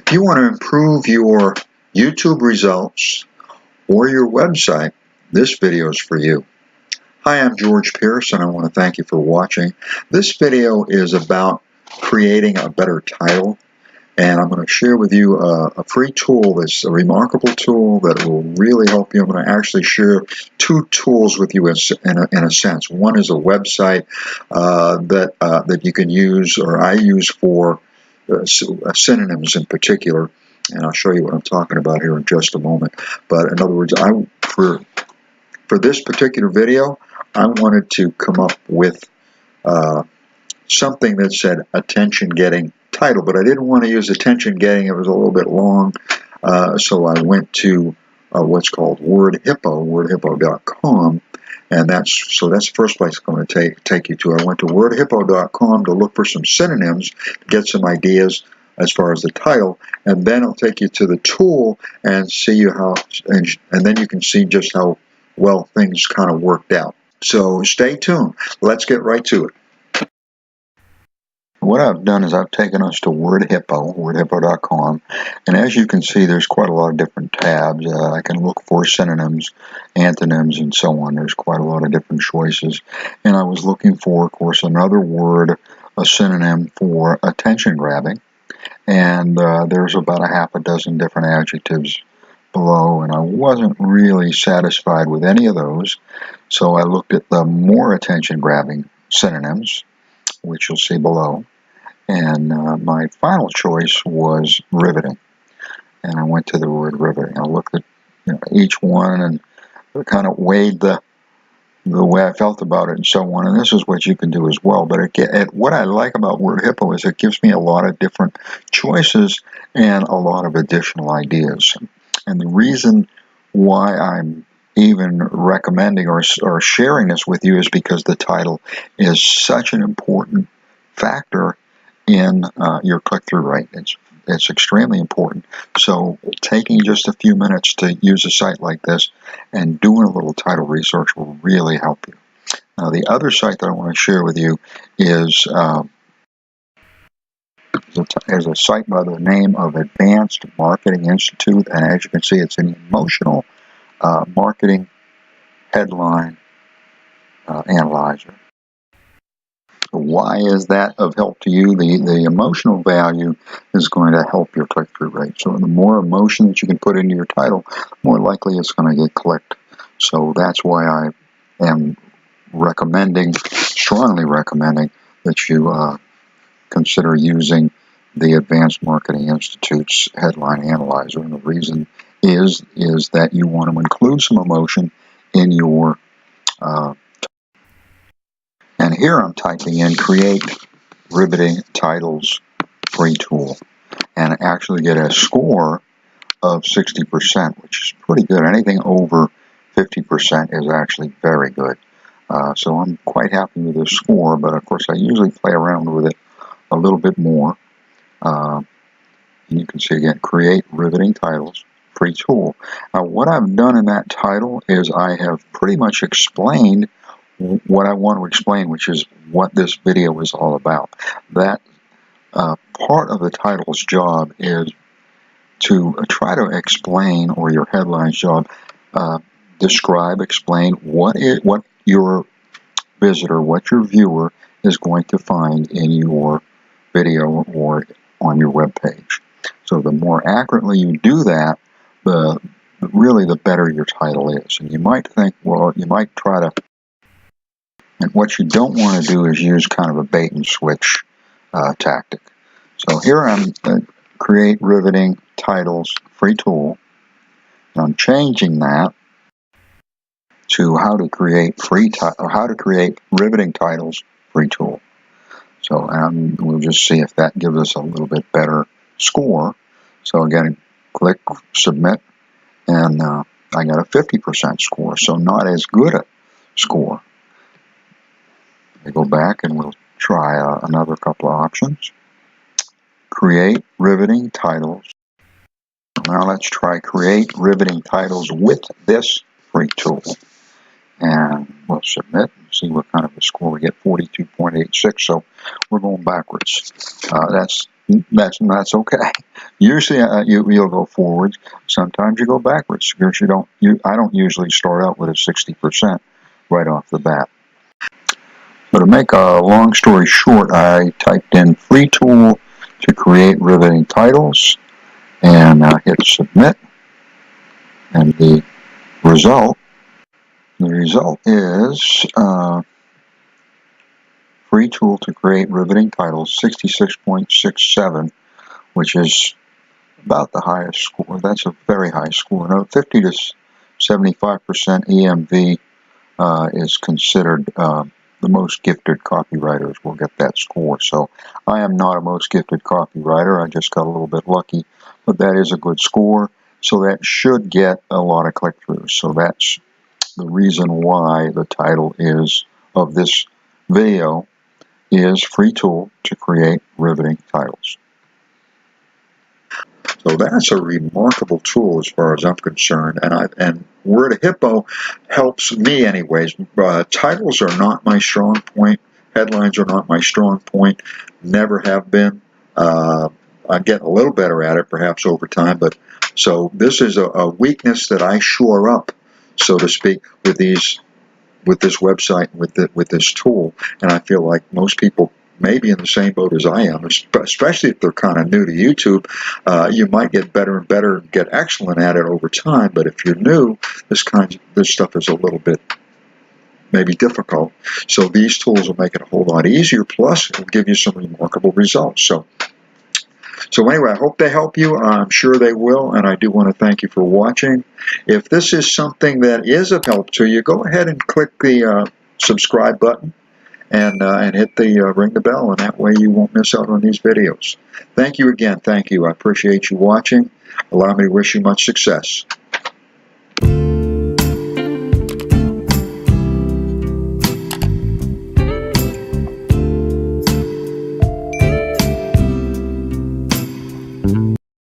If you want to improve your YouTube results or your website, this video is for you. Hi, I'm George Pierce, and I want to thank you for watching. This video is about creating a better title, and I'm going to share with you a free tool that's a remarkable tool that will really help you. I'm going to actually share two tools with you in a sense. One is a website that you can use, or I use for synonyms in particular, and I'll show you what I'm talking about here in just a moment. But in other words, for this particular video, I wanted to come up with something that said attention-getting title, but I didn't want to use attention-getting. It was a little bit long, so I went to what's called wordhippo.com, and that's the first place I'm going to take you to. I went to wordhippo.com to look for some synonyms, to get some ideas as far as the title, and then I'll take you to the tool and see how, and then you can see just how well things kind of worked out. So stay tuned. Let's get right to it. What I've done is I've taken us to wordhippo.com, and as you can see, there's quite a lot of different tabs. I can look for synonyms, antonyms, and so on. There's quite a lot of different choices, and I was looking for, of course, another word, a synonym for attention grabbing, and there's about a half a dozen different adjectives below, and I wasn't really satisfied with any of those, so I looked at the more attention grabbing synonyms, which you'll see below, and my final choice was riveting, and I went to the word riveting. I looked at each one and kind of weighed the way I felt about it and so on, and this is what you can do as well. But what I like about WordHippo is it gives me a lot of different choices and a lot of additional ideas. And the reason why I'm even recommending or sharing this with you is because the title is such an important factor in your click-through rate. It's extremely important. So taking just a few minutes to use a site like this and doing a little title research will really help you. Now, the other site that I want to share with you is a site by the name of Advanced Marketing Institute, and as you can see, it's an emotional marketing headline analyzer. Why is that of help to you? The emotional value is going to help your click-through rate. So the more emotion that you can put into your title, the more likely it's going to get clicked. So that's why I am strongly recommending that you consider using the Advanced Marketing Institute's headline analyzer. And the reason is that you want to include some emotion in your and here I'm typing in create riveting titles free tool, and actually get a score of 60%, which is pretty good. Anything over 50% is actually very good. So I'm quite happy with this score, but of course I usually play around with it a little bit more. And you can see again, create riveting titles free tool. Now what I've done in that title is I have pretty much explained what I want to explain, which is what this video is all about. That part of the title's job is to try to explain, or your headline's job, explain what your visitor, what your viewer is going to find in your video or on your web page. So the more accurately you do that, really the better your title is. And you might think, well, you might try to, and what you don't want to do is use kind of a bait and switch tactic. So here I'm create riveting titles free tool, and I'm changing that to how to create riveting titles free tool. So we'll just see if that gives us a little bit better score. So again, click submit, and I got a 50% score, so not as good a score. We go back and we'll try another couple of options. Create riveting titles. Now let's try create riveting titles with this free tool. And we'll submit and see what kind of a score we get, 42.86. So we're going backwards. That's That's okay. Usually, you'll go forwards. Sometimes you go backwards because I don't usually start out with a 60% right off the bat. But to make a long story short, I typed in free tool to create riveting titles and hit submit, and the result is free tool to create riveting titles 66.67, which is about the highest score. That's a very high score. Now, 50 to 75% EMV is considered the most gifted copywriters will get that score. So I am not a most gifted copywriter. I just got a little bit lucky, but that is a good score. So that should get a lot of click-throughs. So that's the reason why the title is of this video is free tool to create riveting titles. So that's a remarkable tool as far as I'm concerned, and Word Hippo helps me anyways. Titles are not my strong point. Headlines are not my strong point. Never have been. I'm getting a little better at it, perhaps over time. But so this is a weakness that I shore up, so to speak, with this website, with this tool, and I feel like most people may be in the same boat as I am, especially if they're kind of new to YouTube. You might get better and better and get excellent at it over time, but if you're new, this stuff is a little bit maybe difficult. So these tools will make it a whole lot easier, plus it'll give you some remarkable results. So anyway, I hope they help you. I'm sure they will, and I do want to thank you for watching. If this is something that is of help to you, go ahead and click the subscribe button and hit the ring the bell, and that way you won't miss out on these videos. Thank you again. Thank you. I appreciate you watching. Allow me to wish you much success.